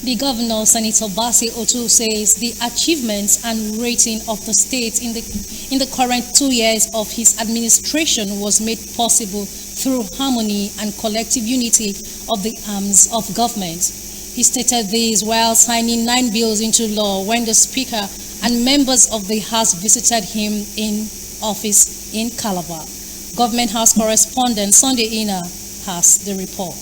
The governor, Senator Basi Otu, says the achievements and rating of the state in the current 2 years of his administration was made possible through harmony and collective unity of the arms of government. He stated this while signing 9 bills into law when the Speaker and members of the House visited him in office in Calabar. Government House correspondent Sunday Ina has the report.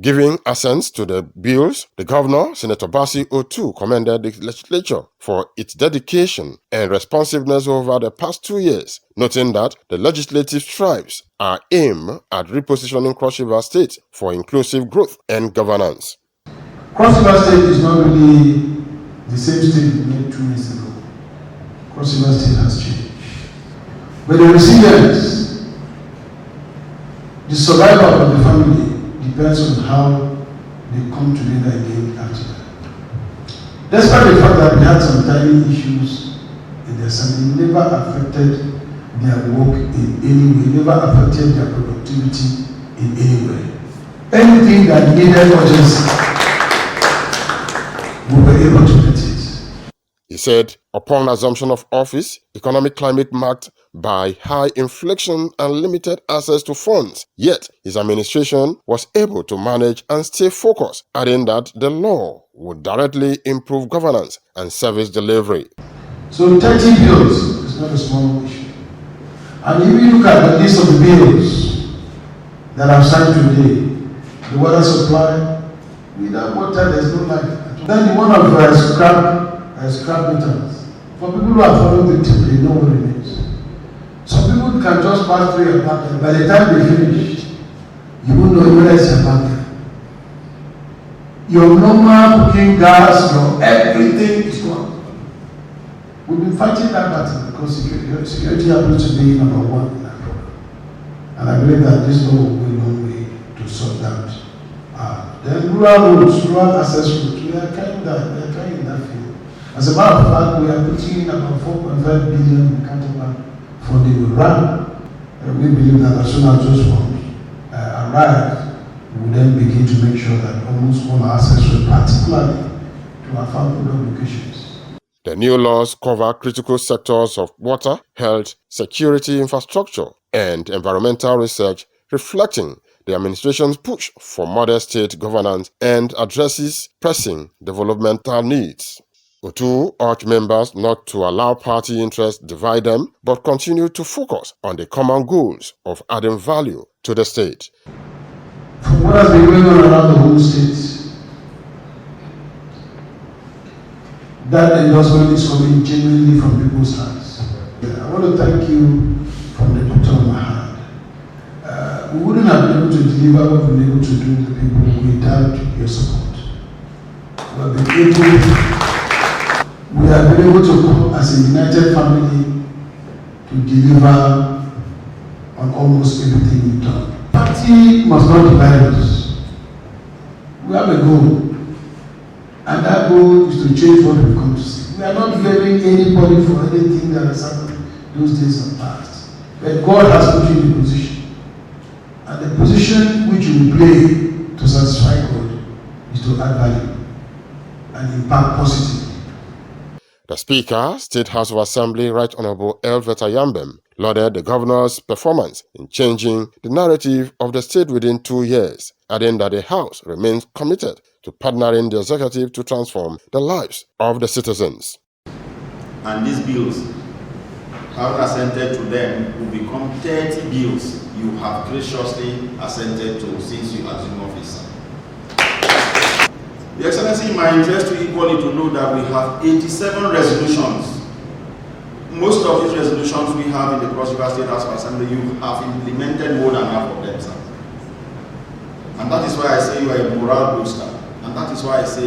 Giving assent to the bills, the governor, Senator Basi Otu, commended the legislature for its dedication and responsiveness over the past 2 years, noting that the legislative strives are aimed at repositioning Cross River State for inclusive growth and governance. Cross River State is not really the same state we made 2 years ago. Cross River State has changed. But the resilience, the survival of the family, depends on how they come together again after that. Despite the fact that we had some tiny issues in the assembly, never affected their work in any way, never affected their productivity in any way. Anything that needed urgency, we were able to get it. He said, upon assumption of office, economic climate marked by high inflation and limited access to funds. Yet, his administration was able to manage and stay focused, adding that the law would directly improve governance and service delivery. So 30 bills is not a small issue. And if you look at the list of the bills that I've signed today, the water supply, without water there's no life. Then the one of scrap meters. For people who have followed the tip, they know what it is. Some people can just pass through your bank, and by the time they finish, you won't know whether it's your bank. Your normal cooking gas, your everything is gone. We've been fighting that battle because security happens to be number one in that problem. And I believe that this law will go a long way to sort that out. Then rural roads, rural access roads, we are trying in that field. As a matter of fact, we are putting in about 4.5 billion in counterpart for the run. We believe that as soon as those funds arrive, we will then begin to make sure that almost all our access roads, particularly to our farm product locations. The new laws cover critical sectors of water, health, security, infrastructure, and environmental research, reflecting the administration's push for modern state governance and addresses pressing developmental needs. Otu urged members not to allow party interests divide them, but continue to focus on the common goals of adding value to the state. From what has been going on around the whole state, that endorsement is coming genuinely from people's hands. I want to thank you from the bottom of my heart. We wouldn't have been able to deliver what we've been able to do to people without your support. We have been able to come as a united family to deliver on almost everything we've done. Party must not divide us. We have a goal, and that goal is to change what we've come to see. We are not blaming anybody for anything that has happened those days are past. But God has put you in a position, and the position which you play to satisfy God is to add value and impact positively. The Speaker, State House of Assembly, Right Honorable Elveta Yambem, lauded the governor's performance in changing the narrative of the state within 2 years, adding that the House remains committed to partnering the executive to transform the lives of the citizens. And these bills, having assented to them, will become 30 bills you have graciously assented to since you assumed office. Your Excellency, in my interest to equally to know that we have 87 resolutions. Most of these resolutions we have in the Cross River State House of Assembly, you have implemented more than half of them, sir. And that is why I say you are a moral booster. And that is why I say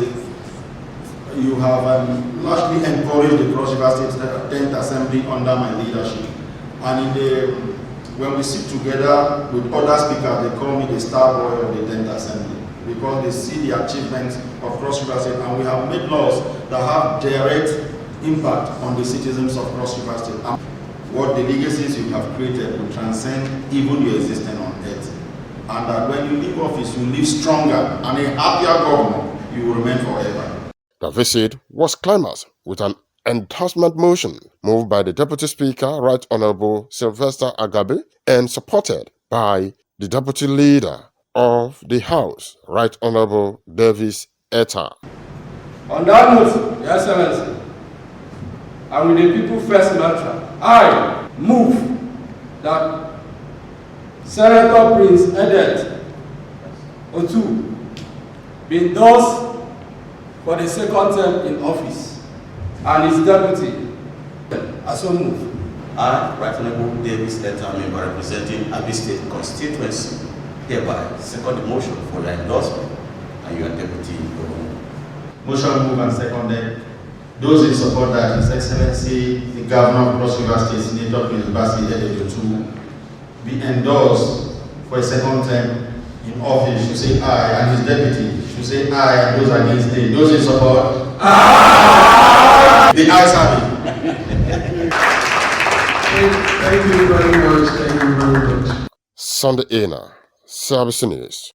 you have largely encouraged the Cross River State 10th Assembly under my leadership. And when we sit together with other speakers, they call me the star boy of the 10th Assembly, because they see the achievements of Cross River State, and we have made laws that have direct impact on the citizens of Cross River State. And what the legacies you have created will transcend even your existence on earth. And that when you leave office, you leave stronger and a happier governor you will remain The visit was climaxed with an endorsement motion moved by the Deputy Speaker, Right Honorable Sylvester Agabe, and supported by the Deputy Leader of the House, Right Honorable Davis Etta. On that note, Your Excellency, and with the People First mantra, I move that Senator Prince Edet Otu be endorsed for the second term in office, and his deputy, I so move. I, Right Honorable Davis Etta, member representing Abi State constituency, hereby second the motion for your endorsement and your deputy governor. Motion moved and seconded. Those in support that His Excellency, the Governor of Cross River State, Senator Prince Bassey Edet be endorsed for a second term in office should say aye, and his deputy should say aye, and those against it. Those in support? Aye! The ayes have it. Thank you very much. Thank you very much. Sunday Ena, Service News.